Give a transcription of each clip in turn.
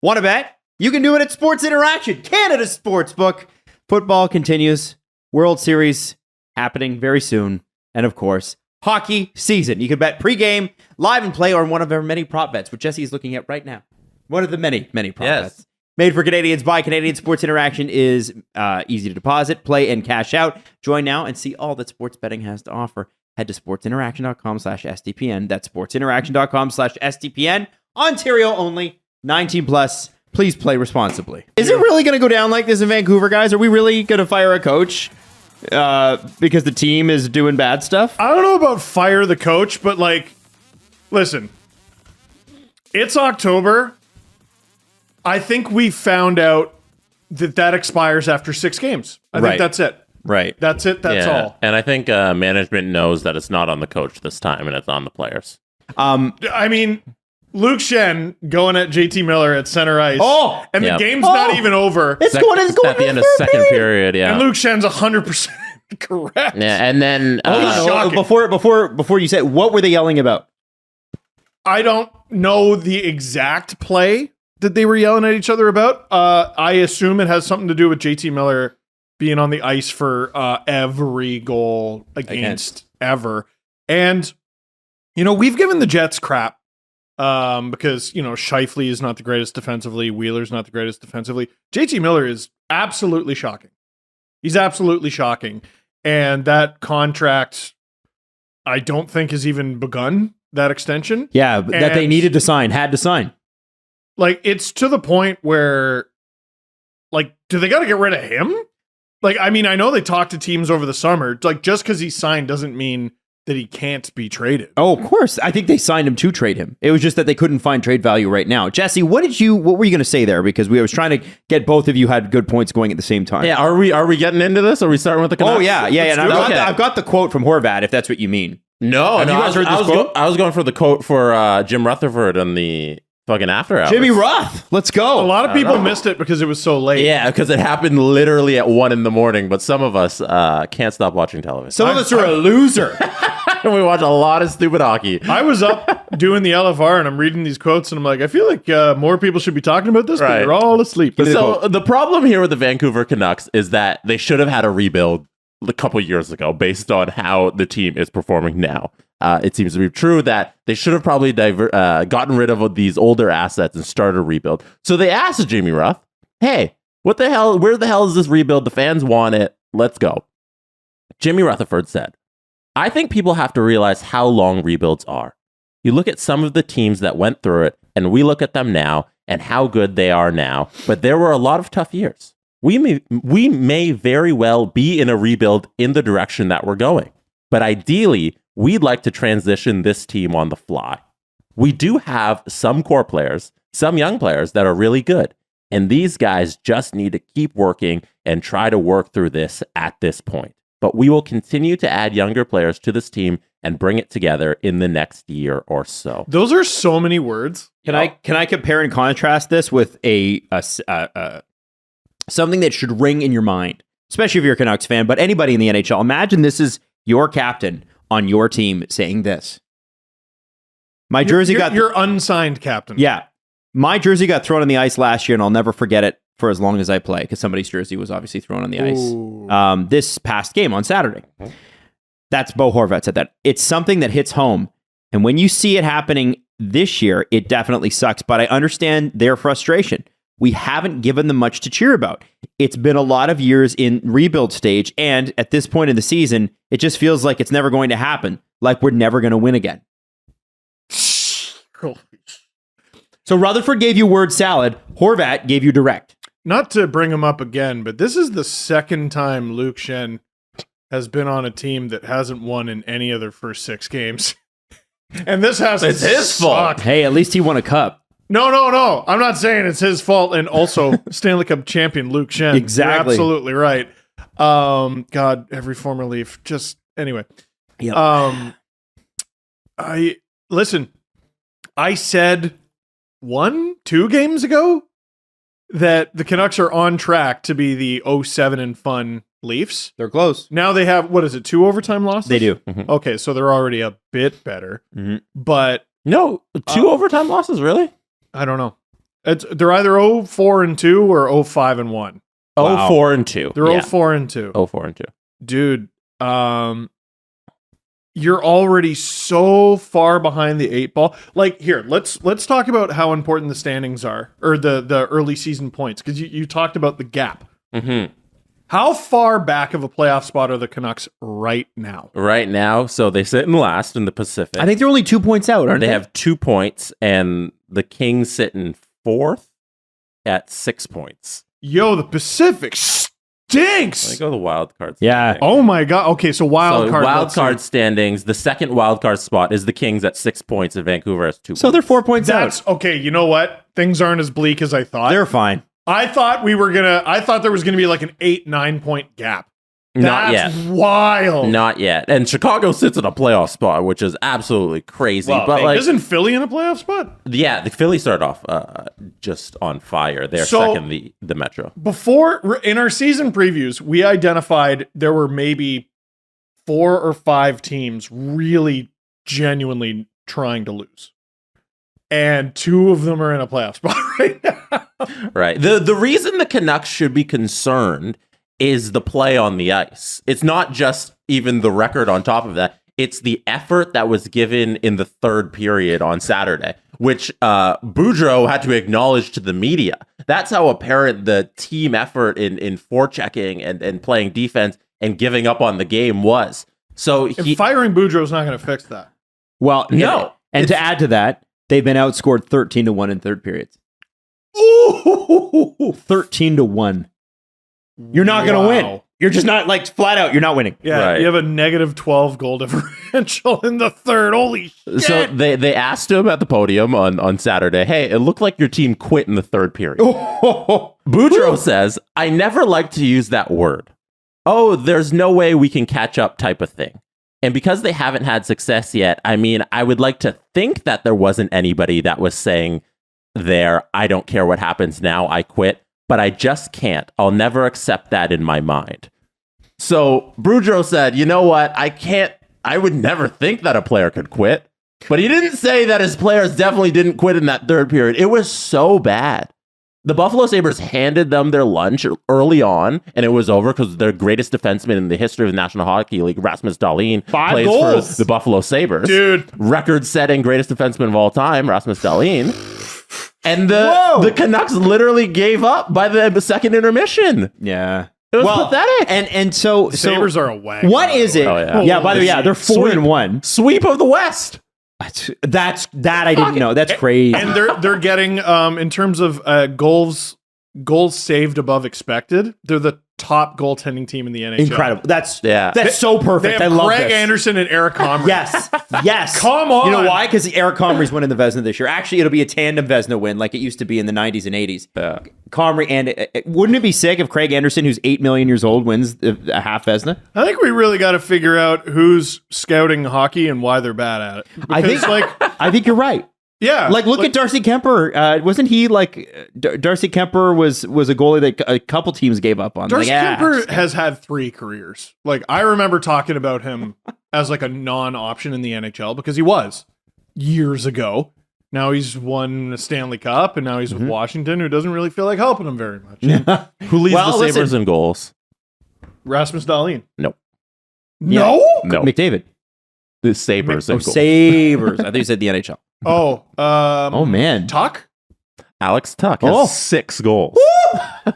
Want to bet? You can do it at Sports Interaction, Canada's sportsbook. Football continues. World Series happening very soon. And of course, hockey season. You can bet pregame, live and play, or in one of our many prop bets, which Jesse is looking at right now. One of the many prop bets. Made for Canadians by Canadians. Sports Interaction is easy to deposit, play, and cash out. Join now and see all that sports betting has to offer. Head to sportsinteraction.com/SDPN. That's sportsinteraction.com/SDPN. Ontario only. 19 plus. Please play responsibly. Is it really going to go down like this in Vancouver, guys? Are we really going to fire a coach because the team is doing bad stuff? I don't know about fire the coach, but listen, it's October. I think we found out that expires after 6 games. I think that's it. Right. That's it. That's all. And I think management knows that it's not on the coach this time and it's on the players. I mean, Luke Shen going at JT Miller at center ice. And the game's not even over. It's going at the end of second period. Yeah. And Luke Shen's 100% correct. Yeah. And then before you say, what were they yelling about? I don't know the exact play that they were yelling at each other about. I assume it has something to do with JT Miller being on the ice for every goal against ever. And, we've given the Jets crap because, Scheifele is not the greatest defensively. Wheeler's not the greatest defensively. JT Miller is absolutely shocking. He's absolutely shocking. And that contract, I don't think has even begun, that extension. Yeah, that they needed to sign, had to sign. It's to the point where, do they got to get rid of him? I know they talked to teams over the summer. Just because he signed doesn't mean that he can't be traded. Oh, of course. I think they signed him to trade him. It was just that they couldn't find trade value right now. Jesse, what were you going to say there? Because we was trying to get both of you had good points going at the same time. Yeah, are we getting into this? Are we starting with the Canucks? Oh, yeah. And I've got the quote from Horvat, if that's what you mean. No, Have you guys heard this quote? I was going for the quote for Jim Rutherford on the fucking after hours. Jimmy Ruth, let's go. A lot of people missed it because it was so late. Yeah, because it happened literally at 1 a.m, but some of us can't stop watching television. Some of us are a loser. And we watch a lot of stupid hockey. I was up doing the LFR and I'm reading these quotes and I'm like, I feel like more people should be talking about this, but they're all asleep. So the problem here with the Vancouver Canucks is that they should have had a rebuild a couple years ago based on how the team is performing now. It seems to be true that they should have probably gotten rid of these older assets and started a rebuild. So they asked Jimmy Ruth, hey, what the hell? Where the hell is this rebuild? The fans want it. Let's go. Jimmy Rutherford said, I think people have to realize how long rebuilds are. You look at some of the teams that went through it, and we look at them now and how good they are now. But there were a lot of tough years. We may very well be in a rebuild in the direction that we're going. But ideally, we'd like to transition this team on the fly. We do have some core players, some young players that are really good. And these guys just need to keep working and try to work through this at this point. But we will continue to add younger players to this team and bring it together in the next year or so. Those are so many words. Can I compare and contrast this with something that should ring in your mind, especially if you're a Canucks fan, but anybody in the NHL? Imagine this is your captain on your team saying this. My jersey got your unsigned captain. Yeah. My jersey got thrown on the ice last year and I'll never forget it for as long as I play because somebody's jersey was obviously thrown on the ice. This past game on Saturday. That's Bo Horvat said that. It's something that hits home. And when you see it happening this year, it definitely sucks. But I understand their frustration. We haven't given them much to cheer about. It's been a lot of years in rebuild stage. And at this point in the season, it just feels like it's never going to happen. Like we're never going to win again. So Rutherford gave you word salad. Horvat gave you direct. Not to bring him up again, but this is the second time Luke Shen has been on a team that hasn't won in any of their first 6 games. And this has It's his fault. Hey, at least he won a cup. No. I'm not saying it's his fault. And also Stanley Cup champion Luke Shen. Exactly. You're absolutely right. God, every former Leaf. Just anyway. Yep. I said 1-2 games ago that the Canucks are on track to be the 07 and fun Leafs. They're close. Now they have, 2 overtime losses? They do. Mm-hmm. Okay, so they're already a bit better. Mm-hmm. But no, 2 overtime losses, really? I don't know. They're either 0-4-2 or 0-5-1. Wow. 0-4-2. They're 0-4-2. 0-4-2. Dude, you're already so far behind the 8 ball. Like, here, let's talk about how important the standings are, or the early season points, because you talked about the gap. Mm-hmm. How far back of a playoff spot are the Canucks right now? Right now, so they sit in last in the Pacific. I think they're only 2 points out, aren't they? They have 2 points, and the Kings sit in 4th at 6 points. Yo, the Pacific stinks. Let me go to the wild card Yeah. standings. Oh my god. Okay, so wild card standings. The second wild card spot is the Kings at 6 points, and Vancouver has 2 points. So they're 4 points That's out. okay. You know what? Things aren't as bleak as I thought. They're fine. I thought there was gonna be like an 8-9 point gap. Not That's yet. wild. Not yet. And Chicago sits in a playoff spot, which is absolutely crazy. Well, but isn't Philly in a playoff spot? yeah, the Phillies start off just on fire. They're second the Metro. Before, in our season previews, we identified there were maybe 4 or 5 teams really genuinely trying to lose. And 2 of them are in a playoff spot right now. Right. The reason the Canucks should be concerned is the play on the ice. It's not just even the record on top of that. It's the effort that was given in the third period on Saturday, which Boudreau had to acknowledge to the media. That's how apparent the team effort in forechecking and playing defense and giving up on the game was. So Firing Boudreau's not going to fix that. Well, No. And to add to that, they've been outscored 13-1 in third periods. Ooh, 13-1. You're not going to win. You're just not, like, flat out, you're not winning. Yeah, Right. You have a negative 12 goal differential in the third. Holy shit. So they asked him at the podium on Saturday, hey, it looked like your team quit in the third period. Boudreau says, I never like to use that word. Oh, there's no way we can catch up type of thing. And because they haven't had success yet, I mean, I would like to think that there wasn't anybody that was saying there, I don't care what happens now, I quit. But I just can't. I'll never accept that in my mind. So Boudreau said, you know what? I would never think that a player could quit. But he didn't say that his players definitely didn't quit in that third period. It was so bad. The Buffalo Sabres handed them their lunch early on, and it was over because their greatest defenseman in the history of the National Hockey League, Rasmus Dahlin, 5 plays goals. for the Buffalo Sabres. Dude. Record-setting greatest defenseman of all time, Rasmus Dahlin. And the Canucks literally gave up by the second intermission. Yeah. It was pathetic. And so Sabres are a wagon. What is it? Oh, yeah. Yeah, by the way, they're 4-1. Sweep of the West. That I didn't know. That's crazy. And they're getting in terms of goals saved above expected, they're the top goaltending team in the NHL. Incredible. That's Yeah. so perfect. They have I love Greg this. Anderson and Eric Comrie. Yes. Come on. You know why? Because Eric Comrie's winning the Vezina this year. Actually, it'll be a tandem Vezina win like it used to be in the 90s and 80s. Yeah. Comrie and wouldn't it be sick if Craig Anderson, who's 8 million years old, wins a half Vezina? I think we really got to figure out who's scouting hockey and why they're bad at it. Because, I think you're right. yeah. Like, look at Darcy Kemper. Wasn't he like Darcy Kemper was a goalie that a couple teams gave up on? Darcy Kemper just- has had 3 careers. Like, I remember talking about him as like a non-option in the NHL because he was years ago. Now he's won a Stanley Cup, and now he's with Washington, who doesn't really feel like helping him very much. Who leads Well, the Sabres listen. in goals? Rasmus Dahlin. No. No? No. McDavid. The Sabres in goals. Sabres. I think you said the NHL. Oh, Oh man. Tuck? Alex Tuck has Oh. 6 goals. A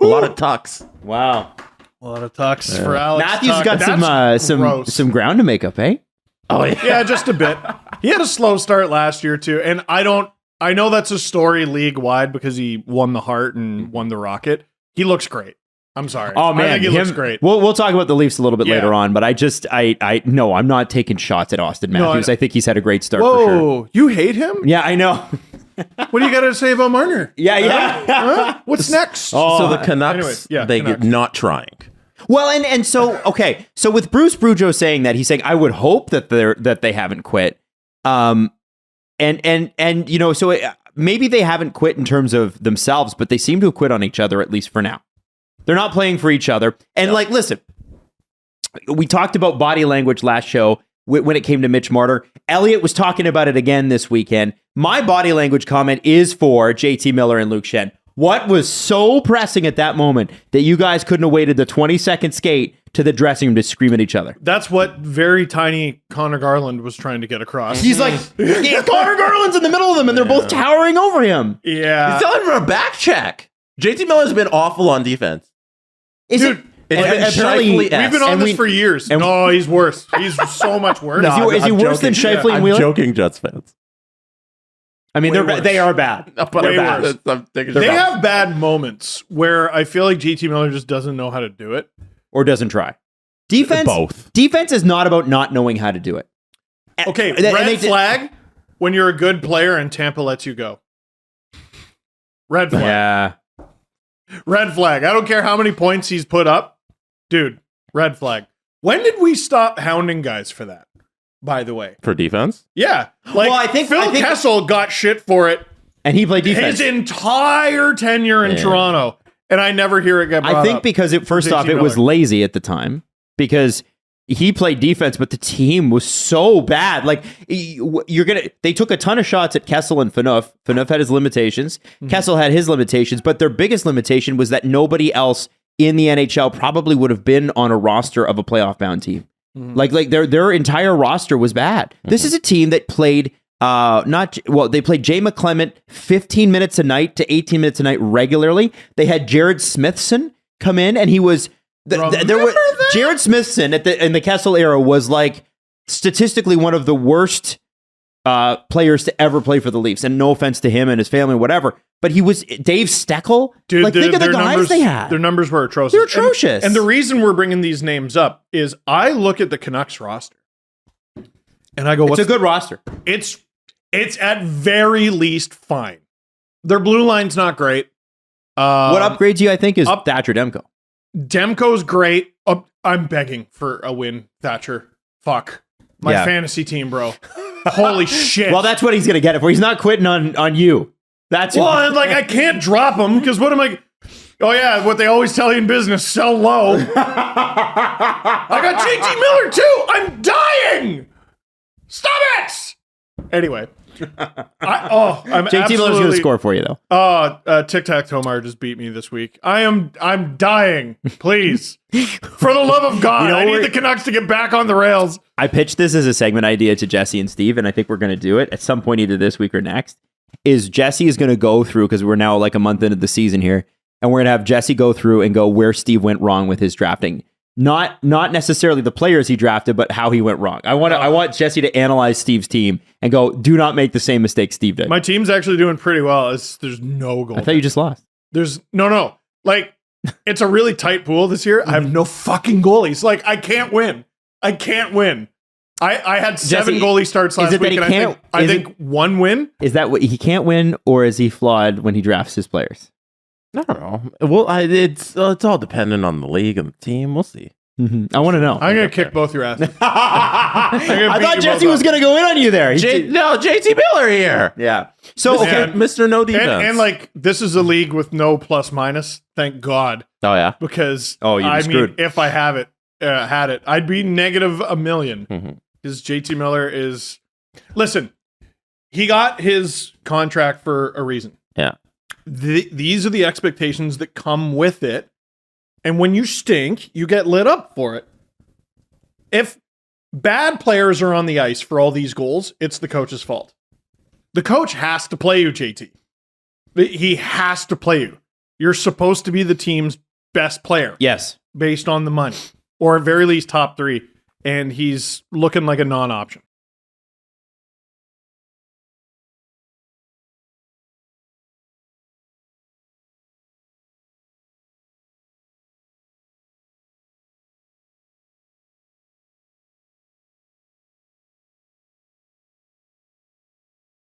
lot of tucks. Wow. A lot of tucks for Alex. Matthews Tuck. got That's some gross. ground to make up, eh? Oh, yeah. Yeah, just a bit. He had a slow start last year too, and I know that's a story league wide because he won the Hart and won the Rocket. He looks great. I'm sorry. Oh man, I think he looks great. We'll talk about the Leafs a little bit Yeah. later on, but I no, I'm not taking shots at Austin Matthews. I think he's had a great start for sure. Whoa, you hate him? Yeah, I know. What do you got to say about Marner? Yeah. Huh? What's next? Oh, So the Canucks, anyways, yeah, they Canucks. get not trying. Well, and so okay, so with Bruce Boudreau saying that, he's saying I would hope that they haven't quit, and you know, so maybe they haven't quit in terms of themselves, but they seem to have quit on each other at least for now. They're not playing for each other, and like, listen, we talked about body language last show. when it came to Mitch Marner. Elliot was talking about it again this weekend. My body language comment is for JT Miller and Luke Schenn. What was so pressing at that moment that you guys couldn't have waited the 20-second skate to the dressing room to scream at each other? That's what very tiny Connor Garland was trying to get across. He's like, Connor Garland's in the middle of them, and they're both towering over him. Yeah. He's telling him for a back check. JT Miller's been awful on defense. Dude, It's been apparently, Scheifele-esque. We've been on And this we- for years. and- No, he's worse. He's so much worse. Is he worse than Scheifele and I'm Wheeler? joking, Jets fans. I mean, Way worse. they are bad. But Way they're bad. worse. I'm thinking They about- have bad moments where I feel like JT Miller just doesn't know how to do it. Or doesn't try. Defense is not about not knowing how to do it. Okay, And red flag when you're a good player and Tampa lets you go. Red flag. Yeah. Red flag. I don't care how many points he's put up. Dude, red flag. When did we stop hounding guys for that, by the way? For defense? Yeah. Like, Well, I think Phil Kessel got shit for it And he played defense. his entire tenure in Toronto, and I never hear it get brought I think up. because first JT off, it was Miller. lazy at the time because he played defense, but the team was so bad. Like they took a ton of shots at Kessel and Phaneuf. Phaneuf had his limitations. Kessel had his limitations, but their biggest limitation was that nobody else in the NHL probably would have been on a roster of a playoff bound team. Like their entire roster was bad. This is a team that played they played Jay McClement 15 minutes a night to 18 minutes a night regularly. They had Jared Smithson come in, and he was Jared Smithson in the Kessel era was like statistically one of the worst players to ever play for the Leafs. And no offense to him and his family, whatever. But he was Dave Steckel. Dude, like, think of the their guys numbers, they had. Their numbers were atrocious. They're atrocious. And the reason we're bringing these names up is I look at the Canucks roster and I go, It's a good roster. It's at very least fine. Their blue line's not great. What upgrades you, I think, is up- Thatcher Demko. Demko's great. I'm begging for a win, Thatcher. Fuck. My fantasy team, bro. Holy shit. Well, that's what he's going to get it for. He's not quitting on you. That's well, and like I can't drop him because what am I? Oh yeah, what they always tell you in business: sell low. I got JT Miller too. I'm dying. Stop it. Anyway, I'm JT Miller's going to score for you, though. Tic Tac Tomar just beat me this week. I'm dying. Please, for the love of God, I need the Canucks to get back on the rails. I pitched this as a segment idea to Jesse and Steve, and I think we're going to do it at some point, either this week or next. Is Jesse is going to go through, because we're now like a month into the season here, and we're going to have Jesse go through and go where Steve went wrong with his drafting. Not necessarily the players he drafted, but how he went wrong. I want Jesse to analyze Steve's team and go, do not make the same mistake Steve did. My team's actually doing pretty well. There's no goal. I thought you just lost. There's no. Like, it's a really tight pool this year. I have no fucking goalies. Like, I can't win. I had 7 Jesse, goalie starts last is it that week, he and can't- I think one win. Is that what he can't win, or is he flawed when he drafts his players? I don't know. Well, it's all dependent on the league and the team. We'll see. I want to know. I'm gonna kick both your asses. I thought Jesse was going to go in on you there. JT Miller here. Yeah. So, okay. And- Mr. No Defense. and like this is a league with no plus minus. Thank God, Oh yeah. because Oh, you'd be screwed. if I had it, I'd be negative $1 million. Mhm. Because JT Miller is, listen, he got his contract for a reason. Yeah. These are the expectations that come with it. And when you stink, you get lit up for it. If bad players are on the ice for all these goals, it's the coach's fault. The coach has to play you, JT. He has to play you. You're supposed to be the team's best player. Yes. Based on the money, or at very least top 3. And he's looking like a non-option.